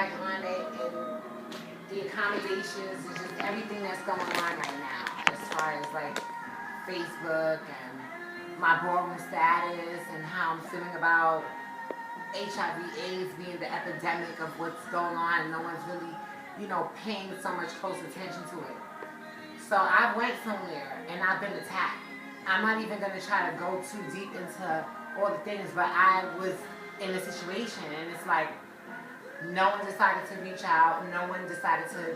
back on it, and the accommodations and just everything that's going on right now, as far as like Facebook and my ballroom status and how I'm feeling about HIV/AIDS being the epidemic of what's going on, and no one's really, paying so much close attention to it. So I went somewhere and I've been attacked. I'm not even going to try to go too deep into all the things, but I was in a situation, and it's like no one decided to reach out. No one decided to,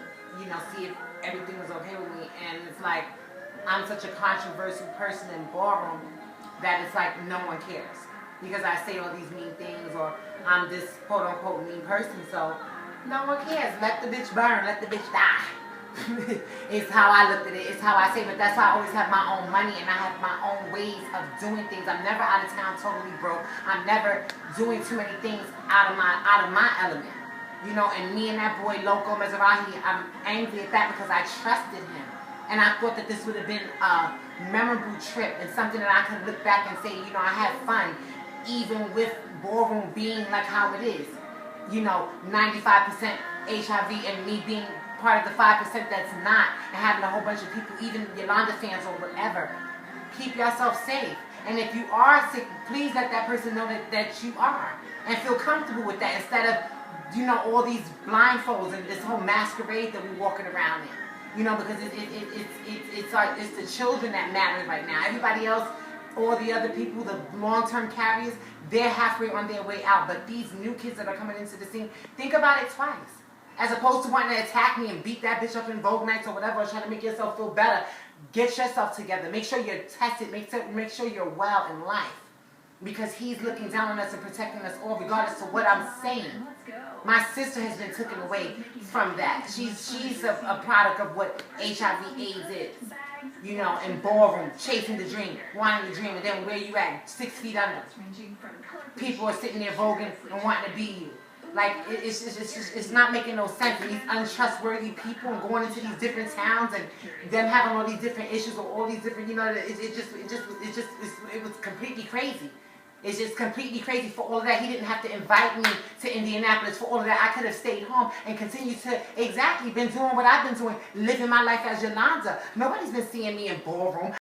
see if everything was okay with me. And it's like I'm such a controversial person in ballroom that it's like no one cares because I say all these mean things, or I'm this quote unquote mean person. So no one cares. Let the bitch burn. Let the bitch die. It's how I looked at it. It's how I say it. But that's why I always have my own money, and I have my own ways of doing things. I'm never out of town totally broke. I'm never doing too many things out of my element. And me and that boy Loco Mizrahi, I'm angry at that because I trusted him. And I thought that this would have been a memorable trip and something that I could look back and say, I had fun, even with ballroom being like how it is. 95% HIV and me being part of the 5% that's not, and having a whole bunch of people, even Yolanda fans or whatever. Keep yourself safe. And if you are sick, please let that person know that you are. And feel comfortable with that instead of, all these blindfolds and this whole masquerade that we're walking around in. Because it's the children that matter right now. Everybody else, all the other people, the long-term carriers, they're halfway on their way out. But these new kids that are coming into the scene, think about it twice. As opposed to wanting to attack me and beat that bitch up in Vogue nights or whatever, or trying to make yourself feel better. Get yourself together. Make sure you're tested. Make sure you're well in life. Because he's looking down on us and protecting us all, regardless of what I'm saying. My sister has been taken away from that. She's a product of what HIV/AIDS is. In ballroom, chasing the dream, wanting the dream, and then where you at? 6 feet under. People are sitting there voguing and wanting to be you. Like, it's not making no sense. And these untrustworthy people and going into these different towns and them having all these different issues or all these different, it was completely crazy. It's just completely crazy. For all of that, he didn't have to invite me to Indianapolis. For all of that, I could have stayed home and continued to been doing what I've been doing, living my life as Yolanda. Nobody's been seeing me in ballroom.